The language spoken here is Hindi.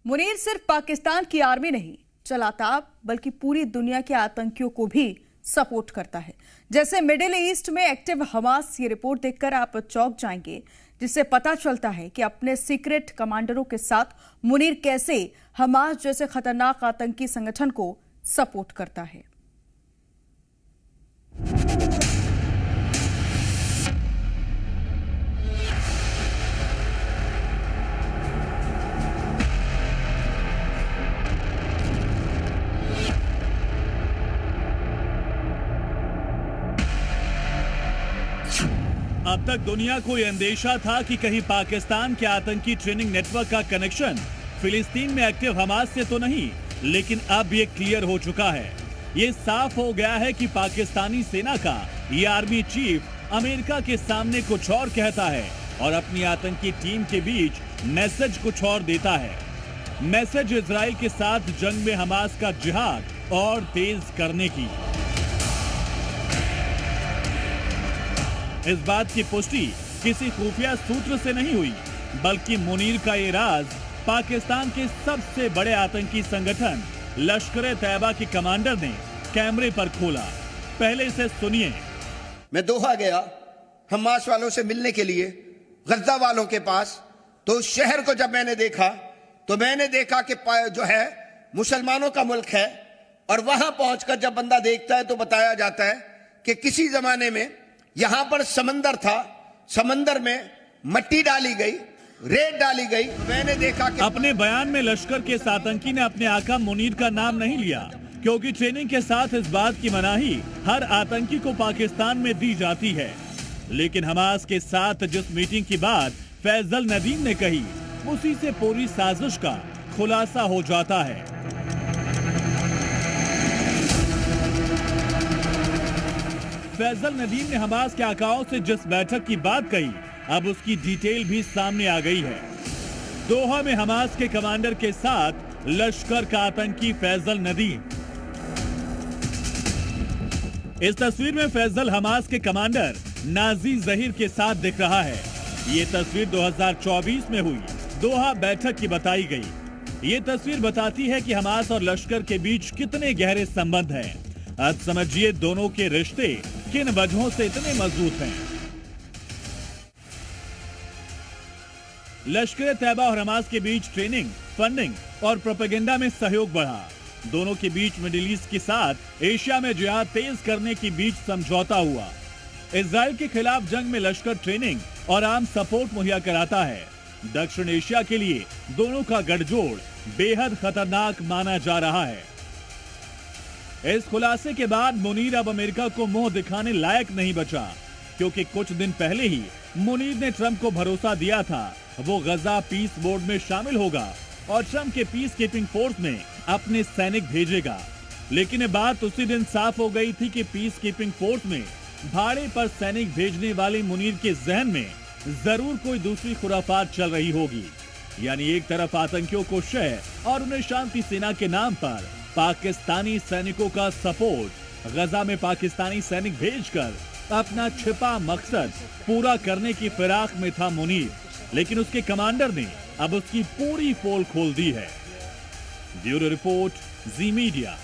मुनीर सिर्फ पाकिस्तान की आर्मी नहीं चलाता बल्कि पूरी दुनिया के आतंकियों को भी सपोर्ट करता है। जैसे मिडिल ईस्ट में एक्टिव हमास, ये रिपोर्ट देखकर आप चौंक जाएंगे, जिससे पता चलता है कि अपने सीक्रेट कमांडरों के साथ मुनीर कैसे हमास जैसे खतरनाक आतंकी संगठन को सपोर्ट करता है। अब तक दुनिया को यह अंदेशा था कि कहीं पाकिस्तान के आतंकी ट्रेनिंग नेटवर्क का कनेक्शन फिलिस्तीन में एक्टिव हमास से तो नहीं, लेकिन अब ये क्लियर हो चुका है। ये साफ हो गया है कि पाकिस्तानी सेना का ये आर्मी चीफ अमेरिका के सामने कुछ और कहता है और अपनी आतंकी टीम के बीच मैसेज कुछ और देता है। मैसेज इजराइल के साथ जंग में हमास का जिहाद और तेज करने की। इस बात की पुष्टि किसी खुफिया सूत्र से नहीं हुई, बल्कि मुनीर का ये राज पाकिस्तान के सबसे बड़े आतंकी संगठन लश्कर-ए-तैयबा के कमांडर ने कैमरे पर खोला। पहले इसे सुनिए। मैं दोहा गया हमास वालों से मिलने के लिए, गज़ा वालों के पास। तो उस शहर को जब मैंने देखा तो मैंने देखा कि जो है मुसलमानों का मुल्क है, और वहां पहुंचकर जब बंदा देखता है तो बताया जाता है कि किसी जमाने में यहां पर समंदर था, समंदर में मट्टी डाली गई, रेत डाली गई। मैंने देखा कि अपने बयान में लश्कर के इस आतंकी ने अपने आका मुनीर का नाम नहीं लिया, क्योंकि ट्रेनिंग के साथ इस बात की मनाही हर आतंकी को पाकिस्तान में दी जाती है। लेकिन हमास के साथ जिस मीटिंग की बात फैजल नदीम ने कही, उसी से पूरी साजिश का खुलासा हो जाता है। फैजल नदीम ने हमास के आकाओं से जिस बैठक की बात कही, अब उसकी डिटेल भी सामने आ गई है। दोहा में हमास के कमांडर के साथ लश्कर का आतंकी फैजल नदीम। इस तस्वीर में फैजल हमास के कमांडर नाजी जहीर के साथ दिख रहा है। ये तस्वीर 2024 में हुई दोहा बैठक की बताई गई। ये तस्वीर बताती है कि हमास और लश्कर के बीच कितने गहरे संबंध हैं। अब समझिए दोनों के रिश्ते किन वजहों से इतने मजबूत हैं। लश्कर-ए-तैयबा और हमास के बीच ट्रेनिंग, फंडिंग और प्रोपेगेंडा में सहयोग बढ़ा। दोनों के बीच मिडिल ईस्ट के साथ एशिया में जिहाद तेज करने के बीच समझौता हुआ। इजराइल के खिलाफ जंग में लश्कर ट्रेनिंग और आर्म सपोर्ट मुहैया कराता है। दक्षिण एशिया के लिए दोनों का गठजोड़ बेहद खतरनाक माना जा रहा है। इस खुलासे के बाद मुनीर अब अमेरिका को मुंह दिखाने लायक नहीं बचा, क्योंकि कुछ दिन पहले ही मुनीर ने ट्रंप को भरोसा दिया था वो गजा पीस बोर्ड में शामिल होगा और ट्रंप के पीस कीपिंग फोर्स में अपने सैनिक भेजेगा। लेकिन ये बात उसी दिन साफ हो गई थी कि पीस कीपिंग फोर्स में भाड़े पर सैनिक भेजने वाले मुनीर के जहन में जरूर कोई दूसरी खुराफात चल रही होगी। यानी एक तरफ आतंकियों को शह और उन्हें शांति सेना के नाम पर पाकिस्तानी सैनिकों का सपोर्ट, गजा में पाकिस्तानी सैनिक भेजकर अपना छिपा मकसद पूरा करने की फिराक में था मुनीर। लेकिन उसके कमांडर ने अब उसकी पूरी पोल खोल दी है। ब्यूरो रिपोर्ट, जी मीडिया।